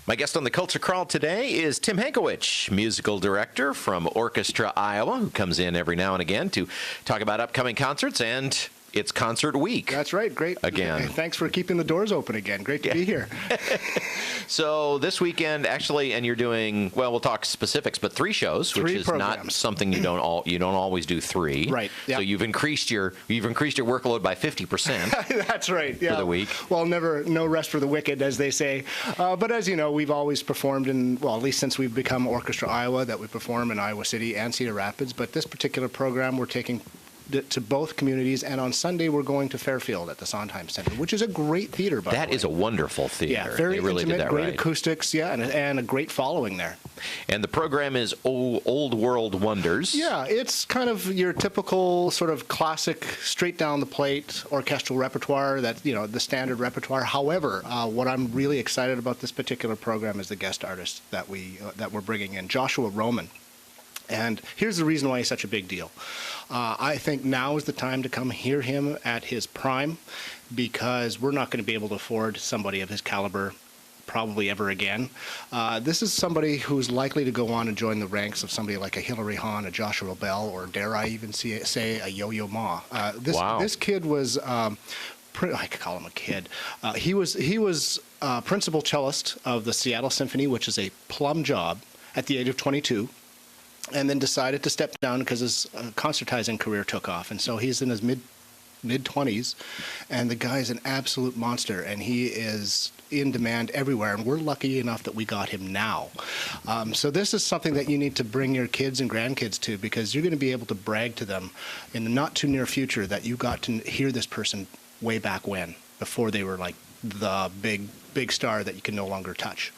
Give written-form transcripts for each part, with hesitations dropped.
My guest on the Culture Crawl today is Tim Hankewich, musical director from Orchestra Iowa, who comes in every now and again to talk about upcoming concerts, and it's concert week. That's right. Great. Again. Hey, thanks for keeping the doors open again. Great to be here. So this weekend, actually, and you're doing, well, we'll talk specifics, but 3 shows, which is not something you don't always do 3. Right. Yep. So you've increased your workload by 50%. That's right. Yeah. For the week. Well, no rest for the wicked, as they say. But as you know, we've always performed in, well, at least since we've become Orchestra Iowa, that we perform in Iowa City and Cedar Rapids. But this particular program, we're taking to both communities, and on Sunday we're going to Fairfield at the Sondheim Center, which is a great theater, by the way. That is a wonderful theater. Yeah, very they really intimate, did that great right. acoustics, yeah, and a great following there. And the program is Old World Wonders. Yeah, it's kind of your typical sort of classic, straight down the plate orchestral repertoire, that, you know, the standard repertoire. However, what I'm really excited about this particular program is the guest artist that we're bringing in, Joshua Roman. And here's the reason why he's such a big deal. I think now is the time to come hear him at his prime, because we're not going to be able to afford somebody of his caliber probably ever again. This is somebody who's likely to go on and join the ranks of somebody like a Hilary Hahn, a Joshua Bell, or dare I even say a Yo-Yo Ma. This kid was... I could call him a kid. He was principal cellist of the Seattle Symphony, which is a plum job, at the age of 22. And then decided to step down because his concertizing career took off. And so he's in his mid-20s, and the guy's an absolute monster, and he is in demand everywhere, and we're lucky enough that we got him now. So this is something that you need to bring your kids and grandkids to, because you're going to be able to brag to them in the not-too-near future that you got to hear this person way back when, before they were like the big star that you can no longer touch.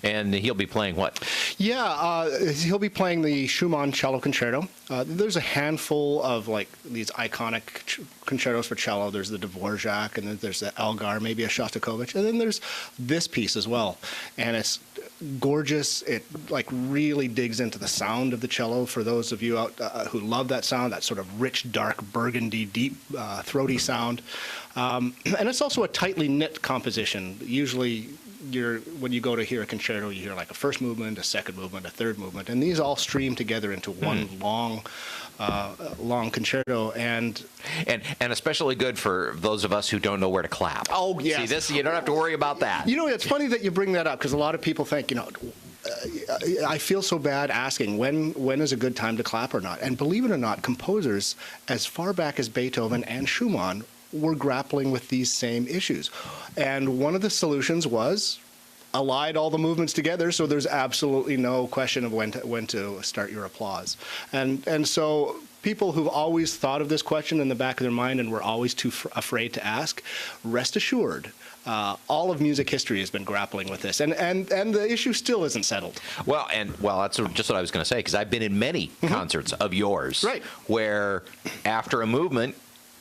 And he'll be playing what? Yeah, he'll be playing the Schumann Cello Concerto. There's a handful of like these iconic concertos for cello. There's the Dvorak, and then there's the Elgar, maybe a Shostakovich, and then there's this piece as well. And it's gorgeous. It like really digs into the sound of the cello. For those of you out who love that sound, that sort of rich, dark, burgundy, deep, throaty sound. And it's also a tightly knit composition. Usually, when you go to hear a concerto, you hear like a first movement, a second movement, a third movement, and these all stream together into one long concerto, and especially good for those of us who don't know where to clap. Oh, yes. See, this, you don't have to worry about that. You know, it's funny that you bring that up, because a lot of people think, you know, I feel so bad asking when is a good time to clap or not. And believe it or not, composers as far back as Beethoven and Schumann were grappling with these same issues. And one of the solutions was allied all the movements together, so there's absolutely no question of when to start your applause. And so people who've always thought of this question in the back of their mind and were always too afraid to ask, rest assured, all of music history has been grappling with this, and the issue still isn't settled. Well, that's just what I was going to say, because I've been in many concerts of yours, right, where after a movement,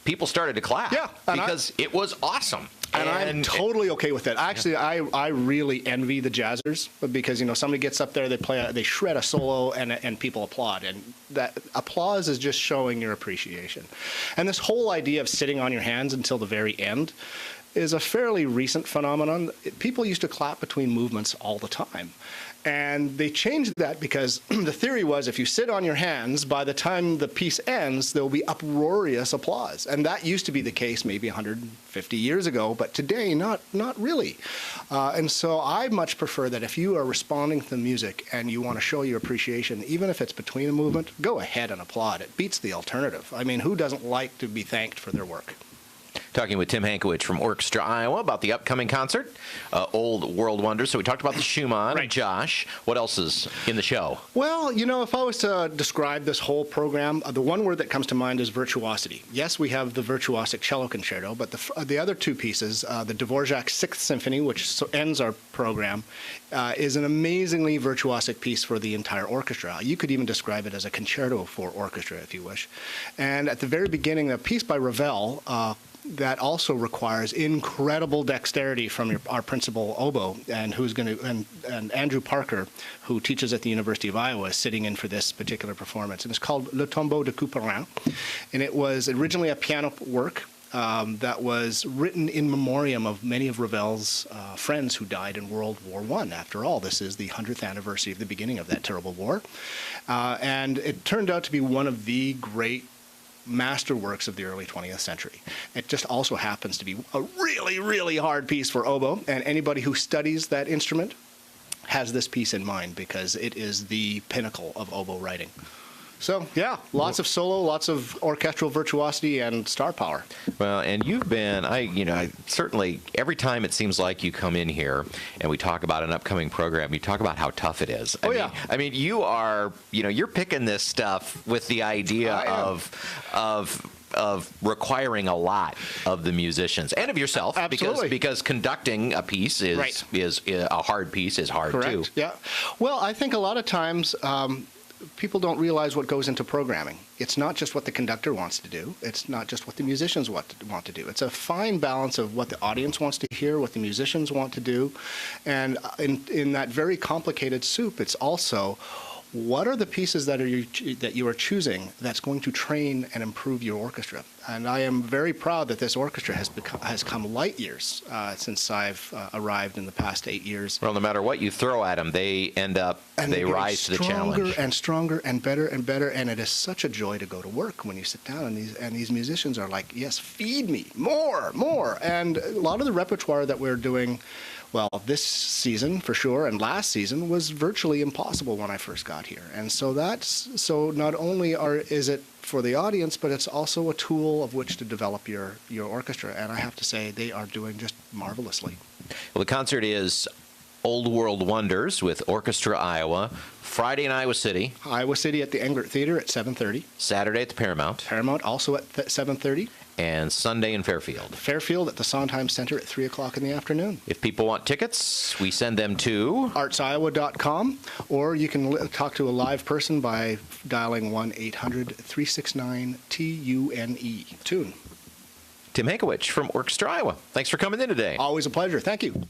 people started to clap, because it was awesome. And I'm totally okay with it. Actually, I really envy the jazzers, because, you know, somebody gets up there, they shred a solo, and people applaud. And that applause is just showing your appreciation. And this whole idea of sitting on your hands until the very end is a fairly recent phenomenon. People used to clap between movements all the time. And they changed that because the theory was if you sit on your hands, by the time the piece ends, there will be uproarious applause. And that used to be the case maybe 150 years ago, but today, not really. And so I much prefer that if you are responding to the music and you want to show your appreciation, even if it's between a movement, go ahead and applaud. It beats the alternative. I mean, who doesn't like to be thanked for their work? Talking with Tim Hankewich from Orchestra Iowa about the upcoming concert, Old World Wonders. So we talked about the Schumann. Right. Josh, what else is in the show? Well, you know, if I was to describe this whole program, the one word that comes to mind is virtuosity. Yes, we have the virtuosic cello concerto, but the other two pieces, the Dvorak Sixth Symphony, which ends our program, is an amazingly virtuosic piece for the entire orchestra. You could even describe it as a concerto for orchestra, if you wish. And at the very beginning, a piece by Ravel, that also requires incredible dexterity from our principal oboe, and and Andrew Parker, who teaches at the University of Iowa, is sitting in for this particular performance. And it's called Le Tombeau de Couperin, and it was originally a piano work. that was written in memoriam of many of Ravel's friends who died in World War I. After all, this is the 100th anniversary of the beginning of that terrible war. And it turned out to be one of the great masterworks of the early 20th century. It just also happens to be a really, really hard piece for oboe, and anybody who studies that instrument has this piece in mind because it is the pinnacle of oboe writing. So, yeah, lots of solo, lots of orchestral virtuosity and star power. Well, and you've been, I certainly, every time it seems like you come in here and we talk about an upcoming program, you talk about how tough it is. I mean, you are, you're picking this stuff with the idea of requiring a lot of the musicians and of yourself. Absolutely. Because conducting a piece is a hard piece is hard Correct. too. Yeah. Well, I think a lot of times people don't realize what goes into programming. It's not just what the conductor wants to do. It's not just what the musicians want to do. It's a fine balance of what the audience wants to hear, what the musicians want to do. And in that very complicated soup, it's also what are the pieces that you are choosing that's going to train and improve your orchestra. And I am very proud that this orchestra has come light years since I've arrived in the past 8 years. Well, no matter what you throw at them, they end up, they rise to the challenge. Stronger and better and better. And it is such a joy to go to work when you sit down and these musicians are like, yes, feed me more. And a lot of the repertoire that we're doing, well, this season for sure, and last season was virtually impossible when I first got here. And so not only is it for the audience, but it's also a tool of which to develop your orchestra. And I have to say, they are doing just marvelously. Well, the concert is Old World Wonders with Orchestra Iowa, Friday in Iowa City. Iowa City at the Englert Theater at 7:30. Saturday at the Paramount. Paramount also at 7:30. And Sunday in Fairfield. Fairfield at the Sondheim Center at 3 o'clock in the afternoon. If people want tickets, we send them to artsiowa.com, or you can talk to a live person by dialing 1-800-369-TUNE. Tune. Tim Hankewich from Orchestra Iowa. Thanks for coming in today. Always a pleasure. Thank you.